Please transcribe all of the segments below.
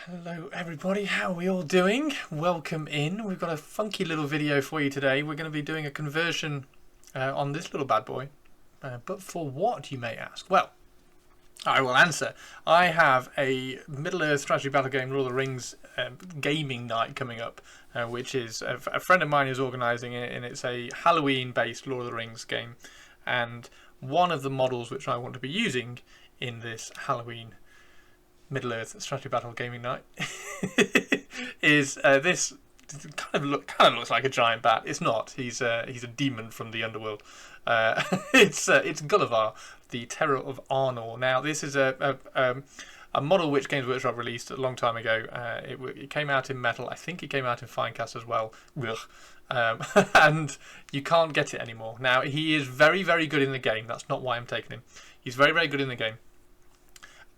Hello everybody, how are we all doing? Welcome in. We've got a funky little video for you today. We're going to be doing a conversion on this little bad boy. But for what, you may ask? Well, I will answer. I have a Middle-earth strategy battle game, Lord of the Rings gaming night coming up, which is a friend of mine is organising it, and it's a Halloween-based Lord of the Rings game. And one of the models which I want to be using in this Halloween Middle-earth strategy battle gaming night is this kind of looks like a giant bat. It's not. He's a demon from the underworld. It's Gulavhar, the Terror of Arnor. Now this is a model which Games Workshop released a long time ago. It came out in metal. I think it came out in Finecast as well. And you can't get it anymore. Now he is very, very good in the game. That's not why I'm taking him. He's very, very good in the game,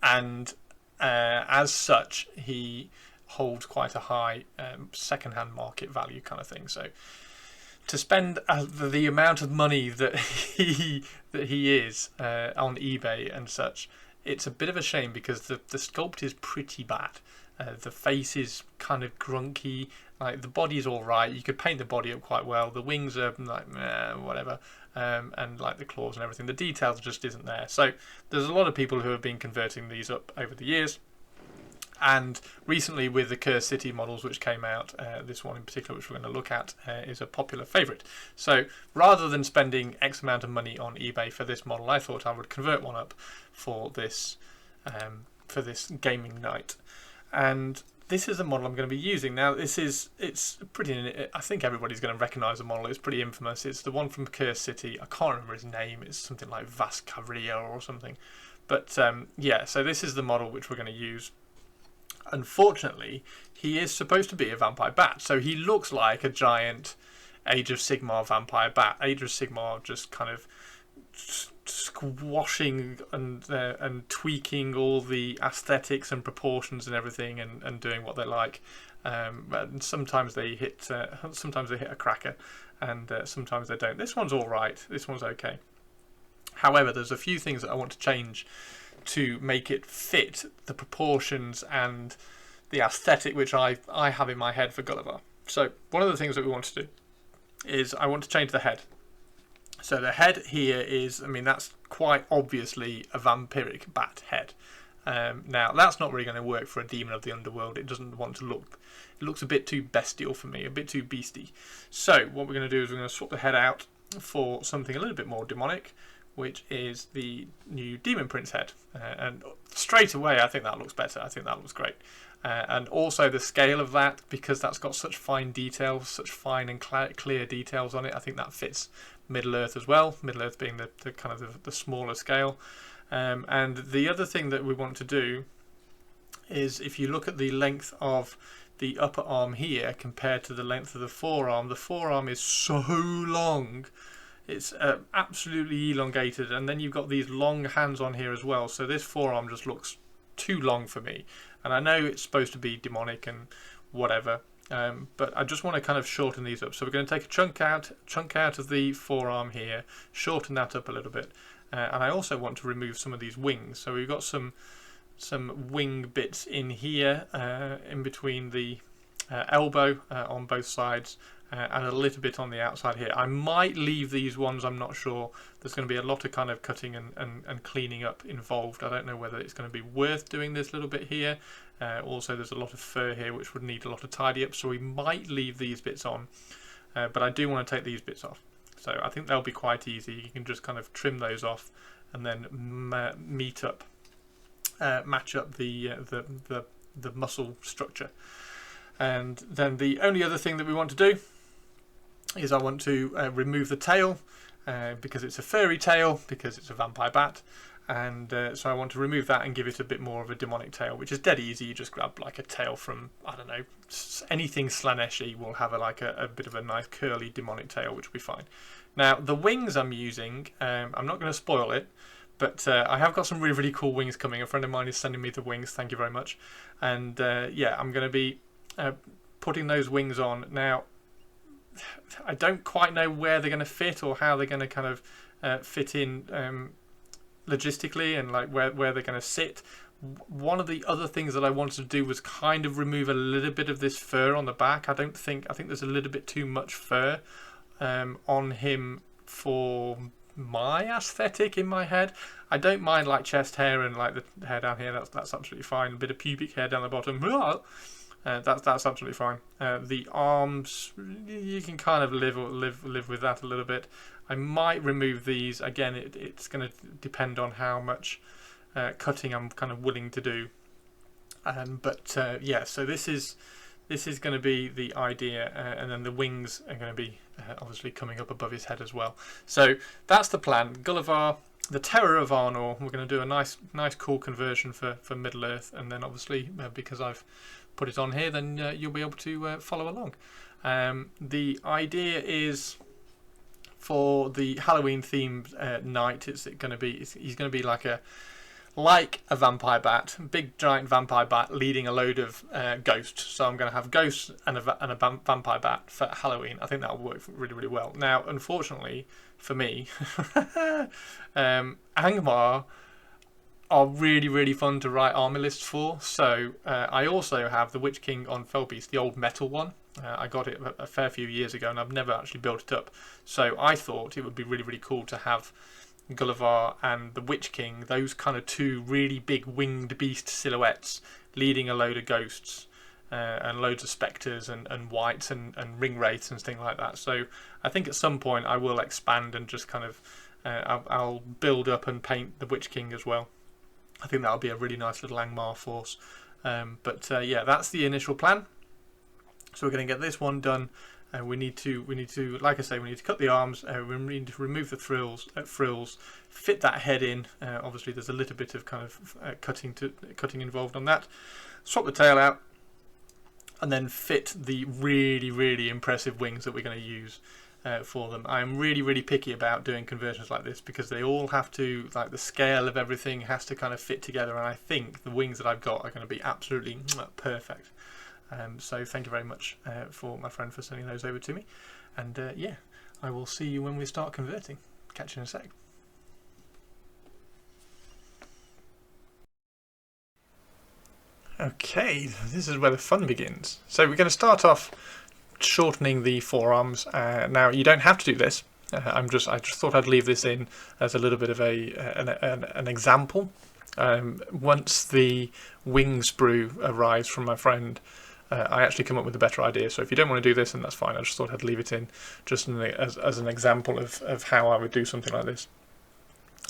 and as such, he holds quite a high second-hand market value kind of thing. So to spend the amount of money that he is on eBay and such, it's a bit of a shame because the sculpt is pretty bad. The face is kind of grunky. Like the body's all right. You could paint the body up quite well. The wings are like whatever, and like the claws and everything. The details just isn't there. So there's a lot of people who have been converting these up over the years. And recently, with the Cursed City models which came out, this one in particular, which we're going to look at, is a popular favourite. So rather than spending X amount of money on eBay for this model, I thought I would convert one up for this gaming night. And this is the model I'm going to be using. Now, it's pretty. I think everybody's going to recognise the model. It's pretty infamous. It's the one from Cursed City. I can't remember his name. It's something like Vascaria or something. But yeah, so this is the model which we're going to use. Unfortunately, he is supposed to be a vampire bat, so he looks like a giant Age of Sigmar vampire bat. Age of Sigmar just kind of squashing and tweaking all the aesthetics and proportions and everything, and doing what they like. And sometimes they hit a cracker, and sometimes they don't. This one's all right. This one's okay. However, there's a few things that I want to change to make it fit the proportions and the aesthetic which I have in my head for Gulavhar. So one of the things that we want to do is I want to change the head. So the head here is, I mean, that's quite obviously a vampiric bat head. Now that's not really going to work for a demon of the underworld. It doesn't want to look, it looks a bit too bestial for me, a bit too beastie. So what we're going to do is we're going to swap the head out for something a little bit more demonic, which is the new Demon Prince head. And straight away, I think that looks better. I think that looks great. And also the scale of that, because that's got such fine details, such fine and clear details on it, I think that fits Middle-earth as well. Middle-earth being the kind of the smaller scale. And the other thing that we want to do is, if you look at the length of the upper arm here compared to the length of the forearm is so long. It's absolutely elongated, and then you've got these long hands on here as well, so this forearm just looks too long for me. And I know it's supposed to be demonic and whatever, but I just want to kind of shorten these up. So we're going to take a chunk out of the forearm here, shorten that up a little bit, and I also want to remove some of these wings. So we've got some wing bits in here, in between the elbow on both sides, and a little bit on the outside here. I might leave these ones, I'm not sure. There's going to be a lot of kind of cutting and cleaning up involved. I don't know whether it's going to be worth doing this little bit here. Also there's a lot of fur here which would need a lot of tidy up, so we might leave these bits on, but I do want to take these bits off. So I think they'll be quite easy. You can just kind of trim those off and then match up the muscle structure. And then the only other thing that we want to do is I want to remove the tail, because it's a furry tail, because it's a vampire bat, and so I want to remove that and give it a bit more of a demonic tail, which is dead easy. You just grab like a tail from, I don't know, anything Slaneshi will have a bit of a nice curly demonic tail, which will be fine. Now the wings I'm using, I'm not going to spoil it, but I have got some really, really cool wings coming. A friend of mine is sending me the wings, thank you very much. And yeah, I'm going to be putting those wings on. Now I don't quite know where they're going to fit or how they're going to kind of fit in logistically, and like where they're going to sit, One of the other things that I wanted to do was kind of remove a little bit of this fur on the back. I think there's a little bit too much fur on him for my aesthetic in my head. I don't mind like chest hair and like the hair down here. That's absolutely fine. A bit of pubic hair down the bottom. That's absolutely fine. The arms, you can kind of live with that a little bit. I might remove these again. It's going to depend on how much cutting I'm kind of willing to do. Yeah, so this is going to be the idea, and then the wings are going to be obviously coming up above his head as well. So that's the plan. Gulavhar, the Terror of Arnor. We're going to do a nice cool conversion for Middle Earth, and then obviously because I've put it on here, then you'll be able to follow along. The idea is for the Halloween themed night, he's going to be like a vampire bat, big giant vampire bat leading a load of ghosts. So I'm going to have ghosts and a vampire bat for Halloween. I think that will work really, really well. Now, unfortunately for me, Angmar are really, really fun to write army lists for. So I also have the Witch King on Felbeast, the old metal one. I got it a fair few years ago, and I've never actually built it up. So I thought it would be really, really cool to have Gulavhar and the Witch King, those kind of two really big winged beast silhouettes leading a load of ghosts and loads of spectres and wights and ring wraiths and things like that. So I think at some point I will expand and just kind of I'll build up and paint the Witch King as well. I think that'll be a really nice little Angmar force. Yeah, that's the initial plan. So we're going to get this one done. We need to, like I say, we need to cut the arms. We need to remove the frills, fit that head in. Obviously, there's a little bit of kind of cutting involved on that. Swap the tail out, and then fit the really, really impressive wings that we're going to use for them. I'm really, really picky about doing conversions like this because they all have to, like the scale of everything has to kind of fit together. And I think the wings that I've got are going to be absolutely perfect. So thank you very much for my friend for sending those over to me, and yeah, I will see you when we start converting. Catch you in a sec. Okay, this is where the fun begins. So we're going to start off shortening the forearms. Now you don't have to do this. I just thought I'd leave this in as a little bit of an example. Once the wing sprue arrives from my friend, I actually come up with a better idea. So if you don't want to do this, then that's fine. I just thought I'd leave it in just as an example of how I would do something like this.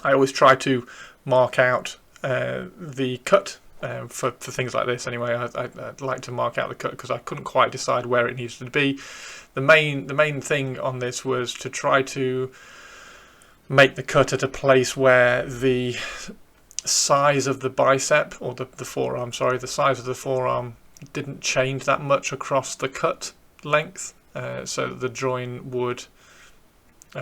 I always try to mark out the cut for things like this. Anyway, I'd like to mark out the cut because I couldn't quite decide where it needs to be. The main thing on this was to try to make the cut at a place where the size of the bicep, or the forearm, sorry, the size of the forearm didn't change that much across the cut length, so that the join would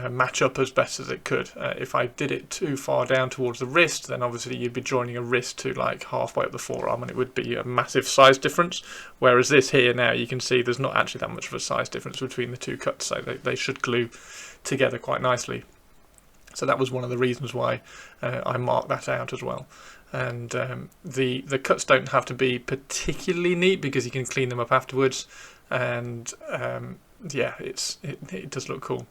match up as best as it could. If I did it too far down towards the wrist, then obviously you'd be joining a wrist to like halfway up the forearm, and it would be a massive size difference. Whereas this here now, you can see there's not actually that much of a size difference between the two cuts, so they should glue together quite nicely. So that was one of the reasons why I marked that out as well. And the cuts don't have to be particularly neat because you can clean them up afterwards. And yeah, it does look cool.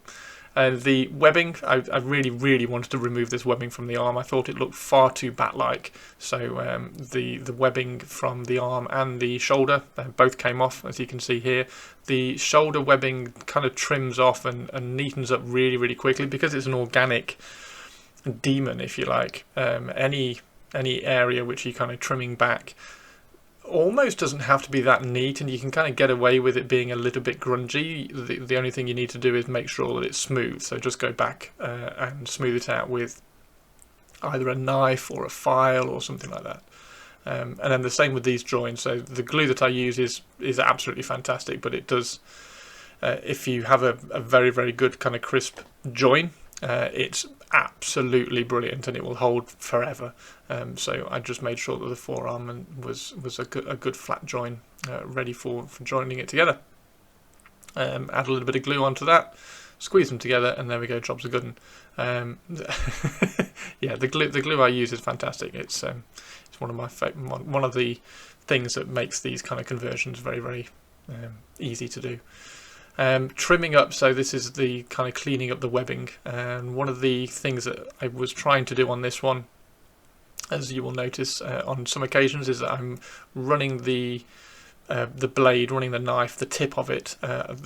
The webbing, I really, really wanted to remove this webbing from the arm. I thought it looked far too bat-like. So the webbing from the arm and the shoulder both came off, as you can see here. The shoulder webbing kind of trims off and neatens up really, really quickly because it's an organic demon, if you like. Any area which you're kind of trimming back almost doesn't have to be that neat, and you can kind of get away with it being a little bit grungy. The only thing you need to do is make sure that it's smooth, so just go back and smooth it out with either a knife or a file or something like that. And then the same with these joins. So the glue that I use is absolutely fantastic, but it does, if you have a very, very good kind of crisp join, it's absolutely brilliant and it will hold forever. So I just made sure that the forearm was a good flat join, ready for joining it together. Add a little bit of glue onto that, squeeze them together, and there we go. Job's a good one. Yeah, the glue I use is fantastic. It's one one of my one of the things that makes these kind of conversions very, very easy to do. Trimming up, so this is the kind of cleaning up the webbing, and one of the things that I was trying to do on this one, as you will notice on some occasions, is that I'm running the blade, running the knife, the tip of it,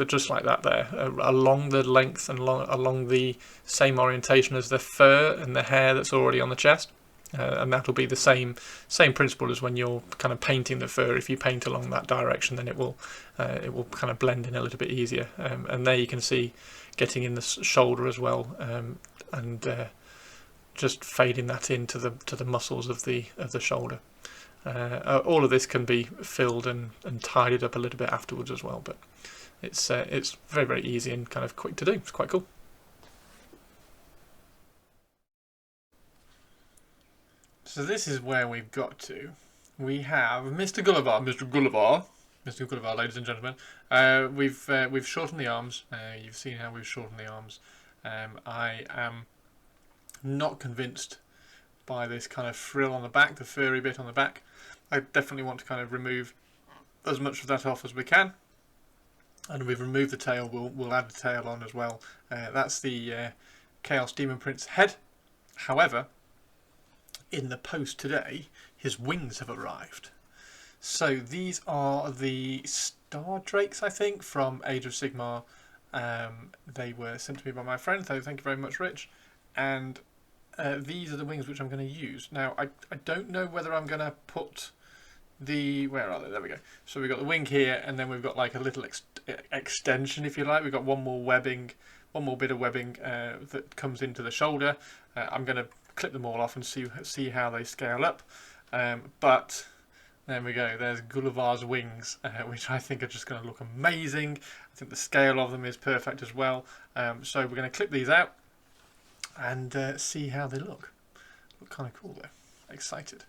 just like that there, along the length and along the same orientation as the fur and the hair that's already on the chest. And that'll be the same principle as when you're kind of painting the fur. If you paint along that direction, then it will kind of blend in a little bit easier. And there you can see getting in the shoulder as well, and just fading that into the muscles of the shoulder. All of this can be filled and tidied up a little bit afterwards as well, but it's very, very easy and kind of quick to do. It's quite cool. So this is where we've got to. We have Mr. Gulavhar, ladies and gentlemen. We've shortened the arms. You've seen how we've shortened the arms. I am not convinced by this kind of frill on the back, the furry bit on the back. I definitely want to kind of remove as much of that off as we can. And we've removed the tail. We'll add the tail on as well. That's the Chaos Demon Prince head. However, in the post today, his wings have arrived. So these are the Star Drakes, I think, from Age of Sigmar. They were sent to me by my friend, so thank you very much, Rich. And these are the wings which I'm going to use. Now, I don't know whether I'm going to put the... Where are they? There we go. So we've got the wing here, and then we've got like a little extension, if you like. We've got one more bit of webbing that comes into the shoulder. I'm going to clip them all off and see how they scale up. But there we go. There's Gulavhar's wings, which I think are just going to look amazing. I think the scale of them is perfect as well. So we're going to clip these out and see how they look. Look kind of cool though. Excited.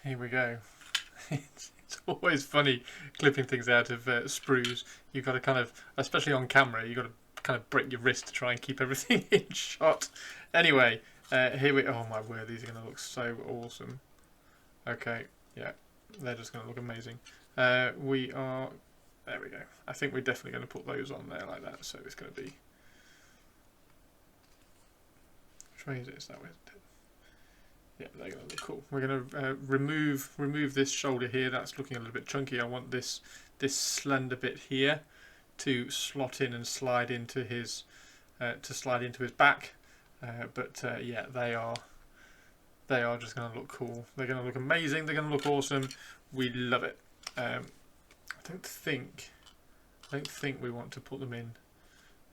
Here we go. It's always funny clipping things out of sprues. You've got to kind of, especially on camera, you've got to kind of break your wrist to try and keep everything in shot. Anyway, here we... Oh my word, these are going to look so awesome. Okay, yeah, they're just going to look amazing. We are... There we go. I think we're definitely going to put those on there like that, so it's going to be... Which way is it? It's that way, isn't it? Yeah, they're going to look cool. We're going to remove this shoulder here. That's looking a little bit chunky. I want this slender bit here to slot in and slide into his back. Yeah, they are just going to look cool. They're going to look amazing. They're going to look awesome. We love it. I don't think we want to put them in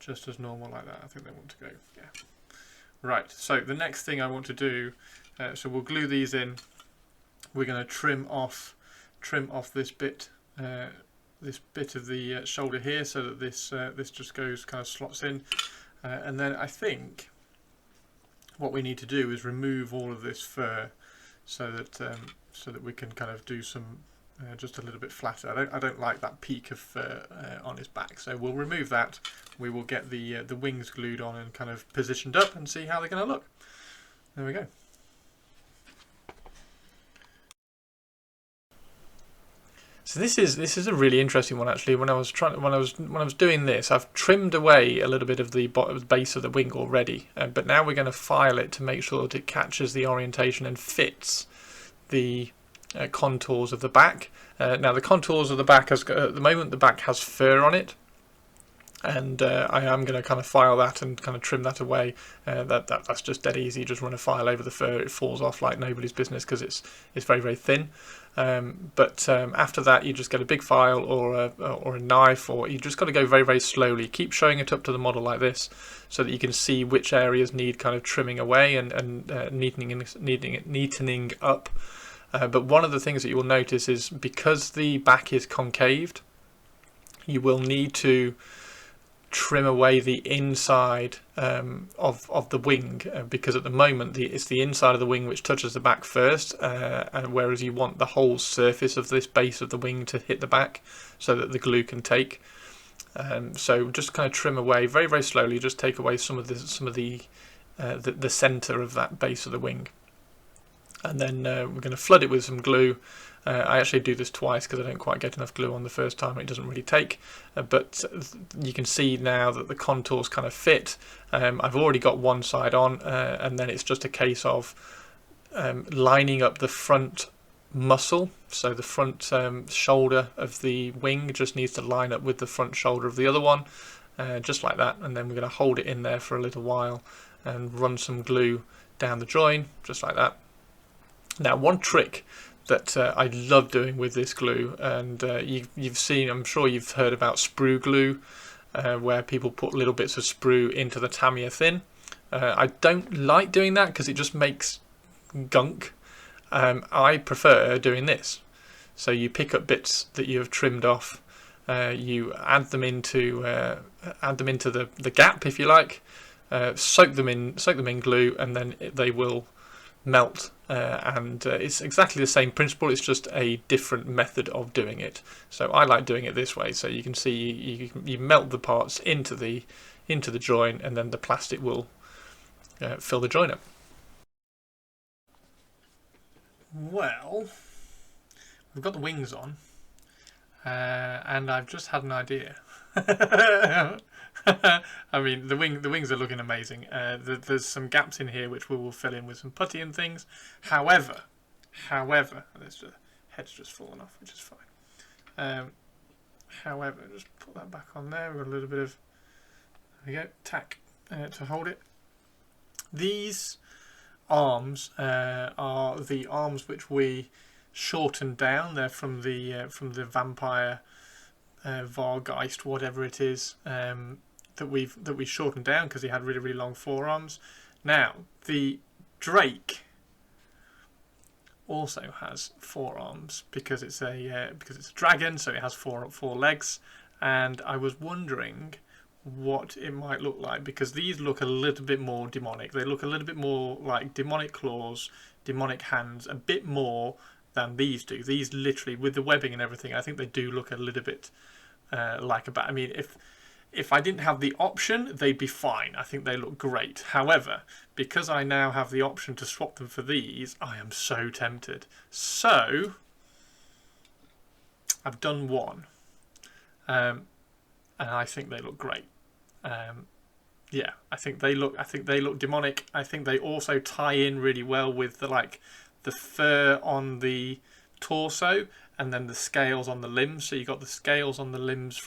just as normal like that. I think they want to go. Yeah. Right. So the next thing I want to do. So we'll glue these in. We're going to trim off this bit of the shoulder here, so that this just goes kind of slots in, and then I think what we need to do is remove all of this fur, so that we can kind of do some just a little bit flatter. I don't like that peak of fur on his back, so we'll remove that. We will get the wings glued on and kind of positioned up and see how they're going to look. There we go. So this is a really interesting one actually. When I was doing this, I've trimmed away a little bit of the base of the wing already, but now we're going to file it to make sure that it catches the orientation and fits the contours of the back. Now the contours of the back at the moment the back has fur on it, and I am going to kind of file that and kind of trim that away. That's just dead easy. Just run a file over the fur, it falls off like nobody's business because it's very, very thin. But after that, you just get a big file or a knife, or you just got to go very, very slowly. Keep showing it up to the model like this, so that you can see which areas need kind of trimming away and neatening up. But one of the things that you will notice is, because the back is concaved, you will need to trim away the inside of the wing, because at the moment it's the inside of the wing which touches the back first, and whereas you want the whole surface of this base of the wing to hit the back so that the glue can take. So just kind of trim away very, very slowly. Just take away some of the centre of that base of the wing, and then we're going to flood it with some glue. I actually do this twice because I don't quite get enough glue on the first time. It doesn't really take, but you can see now that the contours kind of fit. I've already got one side on, and then it's just a case of lining up the front muscle. So the front shoulder of the wing just needs to line up with the front shoulder of the other one, just like that. And then we're going to hold it in there for a little while and run some glue down the join, just like that. Now, one trick that I love doing with this glue, and you've seen, I'm sure you've heard about sprue glue, where people put little bits of sprue into the Tamiya thin. I don't like doing that because it just makes gunk. I prefer doing this. So you pick up bits that you have trimmed off, you add them into the gap, if you like, soak them in glue, and then they will melt. And it's exactly the same principle. It's just a different method of doing it. So I like doing it this way. So you can see you melt the parts into the join, and then the plastic will fill the join up. Well, we've got the wings on, and I've just had an idea. I mean, the wings are looking amazing. There's some gaps in here which we will fill in with some putty and things. However, the head's just fallen off, which is fine. However, just put that back on there. We've got a little bit of, there we go, tack to hold it. These arms are the arms which we shortened down. They're from the vampire Vargeist, whatever it is, that we shortened down because he had really, really long forearms. Now the Drake also has forearms because it's a dragon, so it has four legs. And I was wondering what it might look like, because these look a little bit more demonic. They look a little bit more like demonic claws, demonic hands, a bit more than these do. These literally, with the webbing and everything, I think they do look a little bit like a bat. I mean, if I didn't have the option, they'd be fine. I think they look great. However, because I now have the option to swap them for these, I am so tempted. So I've done one, and I think they look great. Yeah, I think they look demonic. I think they also tie in really well with the fur on the torso and then the scales on the limbs. So you got the scales on the limbs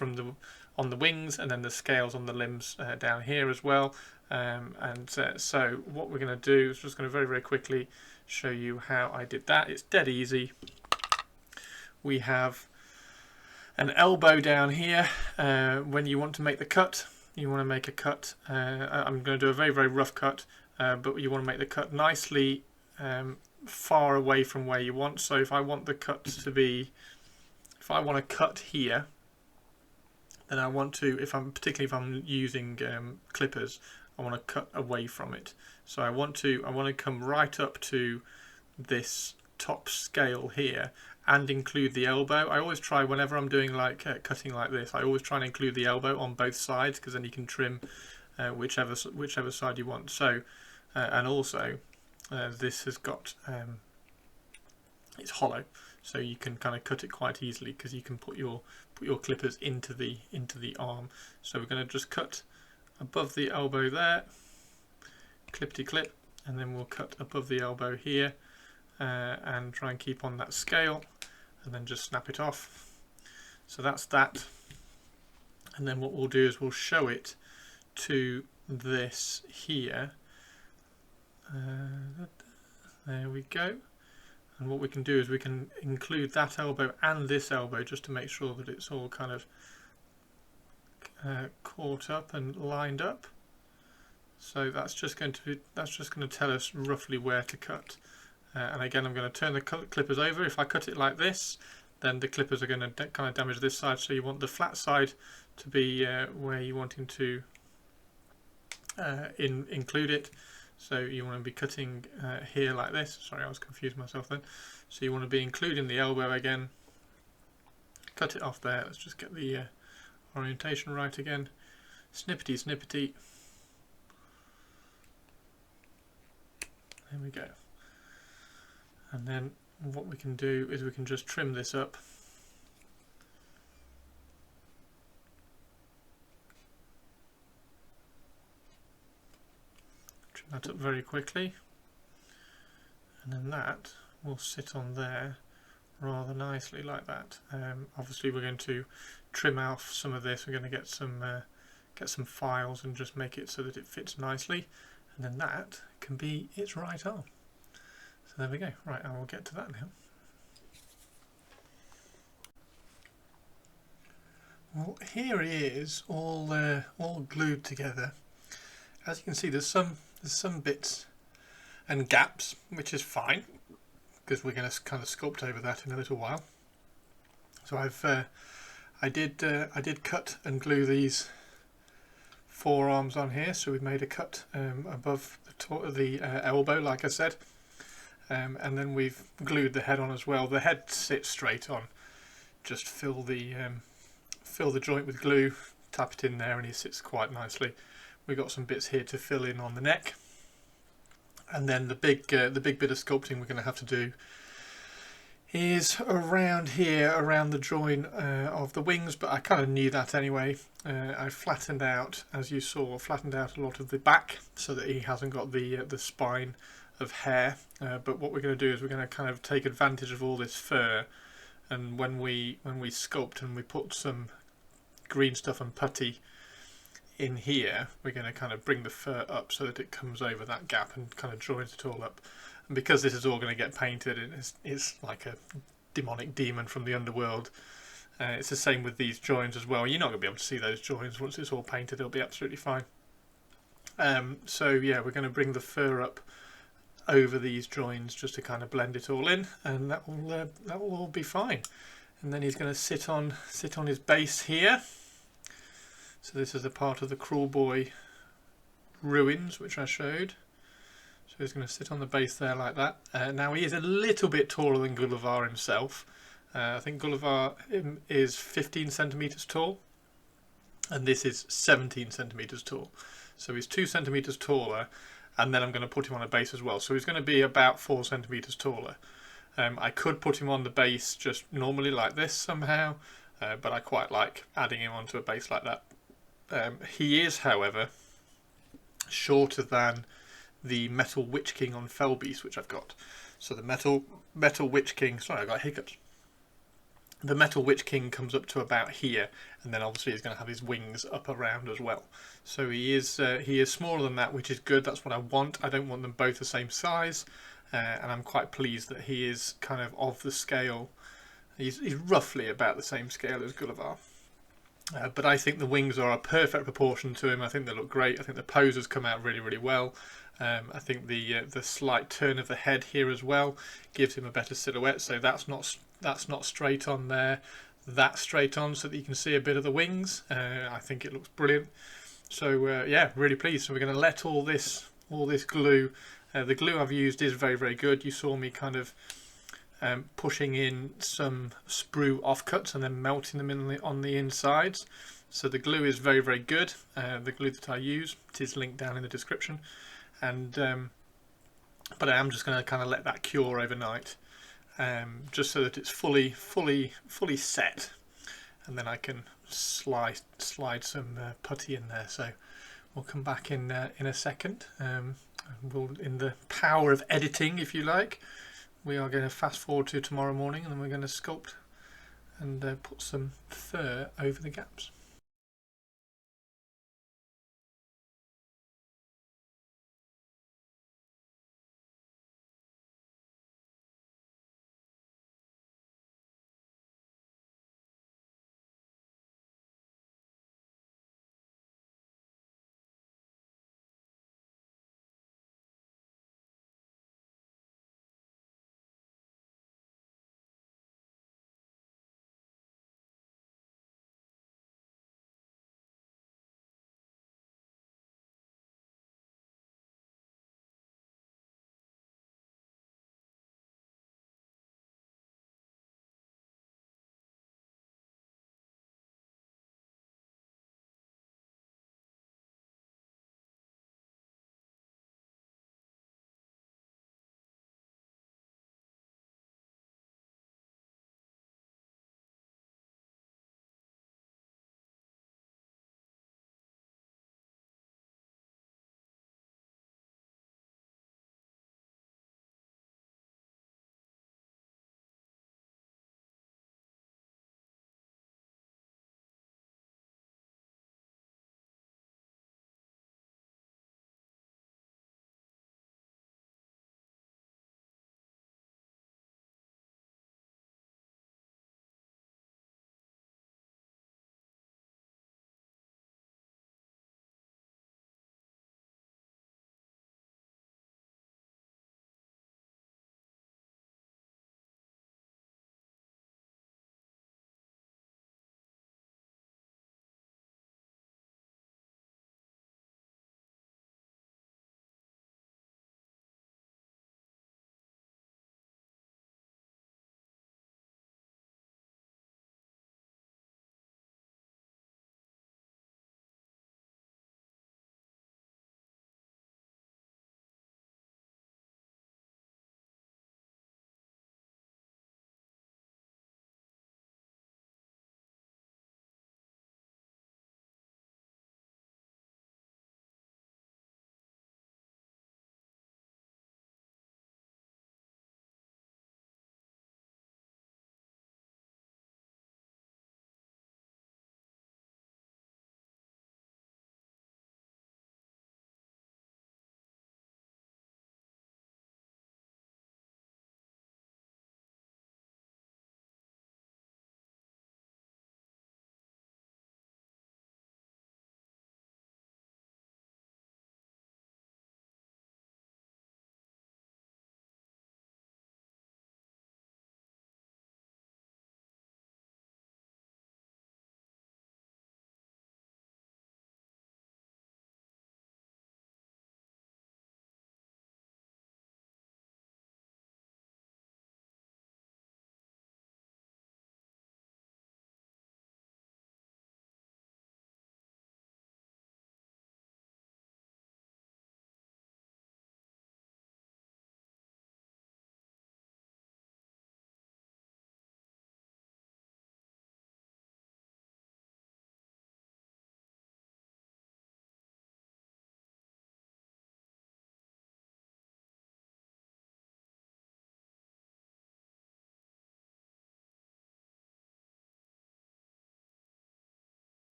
on the wings, and then the scales on the limbs down here as well. So what we're going to do is just going to very, very quickly show you how I did that. It's dead easy. We have an elbow down here. When you want to make the cut, you want to make a cut. I'm going to do a very, very rough cut, but you want to make the cut nicely far away from where you want. So if I want the cut to be, if I want to cut here, then I want to, particularly if I'm using clippers, I want to cut away from it. So I want to come right up to this top scale here and include the elbow. I always try, whenever I'm doing cutting like this, I always try and include the elbow on both sides, because then you can trim whichever side you want. So and also this has got it's hollow, so you can kind of cut it quite easily because you can put your clippers into the arm. So we're going to just cut above the elbow there, clippity clip, and then we'll cut above the elbow here, and try and keep on that scale, and then just snap it off. So that's that. And then what we'll do is we'll show it to this here. There we go. And what we can do is we can include that elbow and this elbow just to make sure that it's all kind of caught up and lined up. So that's just going to tell us roughly where to cut. And again, I'm going to turn the clippers over. If I cut it like this, then the clippers are going to kind of damage this side. So you want the flat side to be where you want him to include it. So you want to be cutting here like this. Sorry, I was confused myself then. So you want to be including the elbow again. Cut it off there. Let's just get the orientation right again. Snippety, snippety. There we go. And then what we can do is we can just trim this up. Trim that up very quickly. And then that will sit on there rather nicely like that. Obviously we're going to trim off some of this. We're going to get some files and just make it so that it fits nicely, and then that can be its right arm. So there we go. Right, I will get to that now. Well, here it is, all glued together. As you can see, there's some bits and gaps, which is fine, because we're going to kind of sculpt over that in a little while. So I did cut and glue these forearms on here, so we've made a cut above the elbow, like I said, and then we've glued the head on as well. The head sits straight on. Just fill the joint with glue, tap it in there, and he sits quite nicely. We've got some bits here to fill in on the neck. And then the big bit of sculpting we're going to have to do is around here, around the join of the wings, but I kind of knew that anyway. I flattened out, as you saw, flattened out a lot of the back so that he hasn't got the spine of hair. But what we're going to do is we're going to kind of take advantage of all this fur, and when we sculpt and we put some green stuff and putty in here, we're going to kind of bring the fur up so that it comes over that gap and kind of joins it all up. And because this is all going to get painted, it's like a demonic demon from the underworld. It's the same with these joins as well. You're not going to be able to see those joins once it's all painted. It'll be absolutely fine. So yeah, we're going to bring the fur up over these joins just to kind of blend it all in, and that will all be fine. And then he's going to sit on his base here. So this is a part of the Cruel Boy ruins which I showed. So he's going to sit on the base there like that. Now he is a little bit taller than Gulavhar himself. I think Gulavhar is 15 centimeters tall, and this is 17 centimeters tall. So he's 2 centimeters taller, and then I'm going to put him on a base as well. So he's going to be about 4 centimeters taller. I could put him on the base just normally like this somehow, but I quite like adding him onto a base like that. He is, however, shorter than the Metal Witch King on Felbeast, which I've got. So the Metal Witch King, sorry, I got hiccups. The Metal Witch King comes up to about here, and then obviously he's going to have his wings up around as well. So he is smaller than that, which is good. That's what I want. I don't want them both the same size, and I'm quite pleased that he is kind of the scale. He's roughly about the same scale as Gulavhar. But I think the wings are a perfect proportion to him. I think they look great. I think the pose has come out really, really well. I think the slight turn of the head here as well gives him a better silhouette. So that's not straight on there. That's straight on so that you can see a bit of the wings. I think it looks brilliant. So yeah, really pleased. So we're going to let all this glue. The glue I've used is very, very good. You saw me kind of pushing in some sprue offcuts and then melting them on the insides. So the glue is very, very good. The glue that I use, it is linked down in the description. And but I am just going to kind of let that cure overnight, just so that it's fully set, and then I can slide some putty in there. So we'll come back in a second. In the power of editing, if you like, we are going to fast forward to tomorrow morning, and then we're going to sculpt and put some fur over the gaps.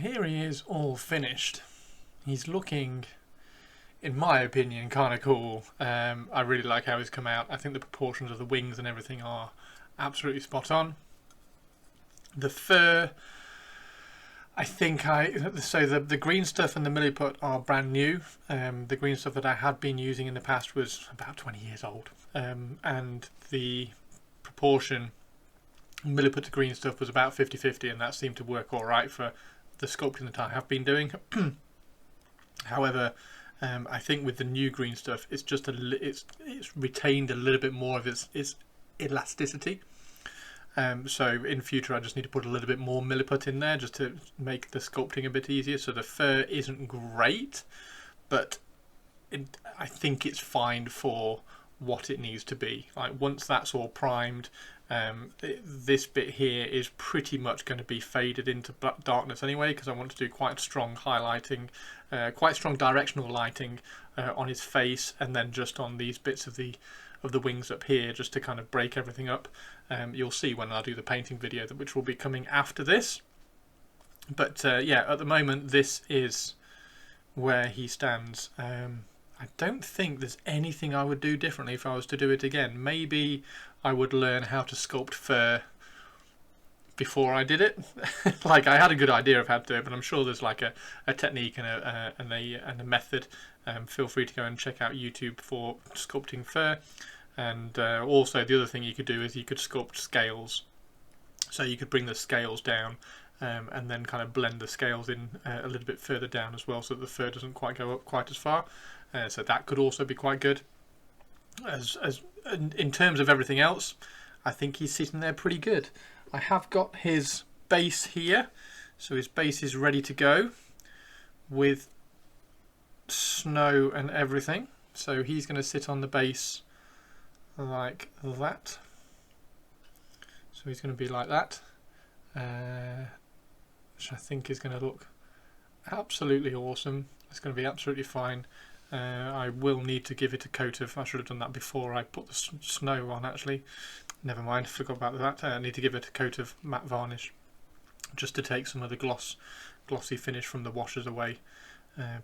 here he is all finished. He's looking, in my opinion, kind of cool. I really like how he's come out. I think the proportions of the wings and everything are absolutely spot on. The fur, I think so the green stuff and the milliput are brand new. The green stuff that I had been using in the past was about 20 years old, and the proportion milliput to green stuff was about 50-50, and that seemed to work all right for the sculpting that I have been doing. However, I think with the new green stuff, it's just it's retained a little bit more of its elasticity. So in future, I just need to put a little bit more milliput in there just to make the sculpting a bit easier. So the fur isn't great, but I think it's fine for what it needs to be. Like once that's all primed, this bit here is pretty much going to be faded into darkness anyway, because I want to do quite strong highlighting, quite strong directional lighting on his face, and then just on these bits of the wings up here, just to kind of break everything up. You'll see when I do the painting video, which will be coming after this. But yeah, at the moment this is where he stands. I don't think there's anything I would do differently if I was to do it again. Maybe I would learn how to sculpt fur before I did it. Like, I had a good idea of how to do it, but I'm sure there's like a technique and a method. Feel free to go and check out YouTube for sculpting fur. And also the other thing you could do is you could sculpt scales. So you could bring the scales down and then kind of blend the scales in a little bit further down as well, so that the fur doesn't quite go up quite as far. So that could also be quite good. In terms of everything else, I think he's sitting there pretty good. I have got his base here, so his base is ready to go with snow and everything. So he's going to sit on the base like that. So he's going to be like that, which I think is going to look absolutely awesome. It's going to be absolutely fine. I will need to give it a coat of, I should have done that before I put the snow on actually. Never mind, forgot about that. I need to give it a coat of matte varnish just to take some of the glossy finish from the washes away.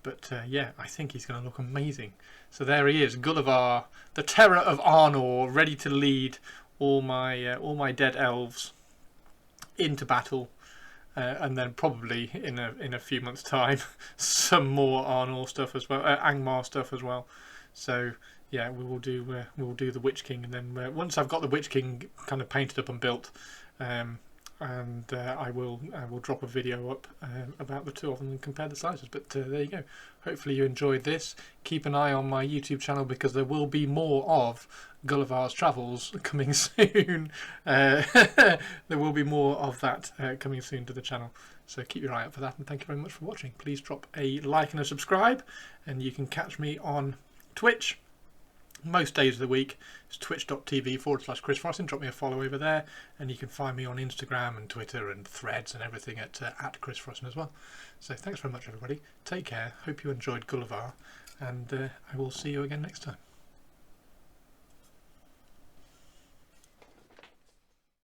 But yeah, I think he's going to look amazing. So there he is, Gulavhar, the terror of Arnor, ready to lead all my dead elves into battle. And then probably in a few months' time, some more Arnor stuff as well, Angmar stuff as well. So yeah, we will do the Witch King, and then once I've got the Witch King kind of painted up and built, I will drop a video up about the two of them and compare the sizes. But there you go. Hopefully you enjoyed this. Keep an eye on my YouTube channel, because there will be more of Gulavhar's travels coming soon. There will be more of that coming soon to the channel, so keep your eye out for that, and thank you very much for watching. Please drop a like and a subscribe, and you can catch me on Twitch most days of the week. It's twitch.tv/Chris Frosting. Drop me a follow over there, and you can find me on Instagram and Twitter and Threads and everything at Chris Frosting as well. So thanks very much everybody, take care, hope you enjoyed Gulavhar, and I will see you again next time.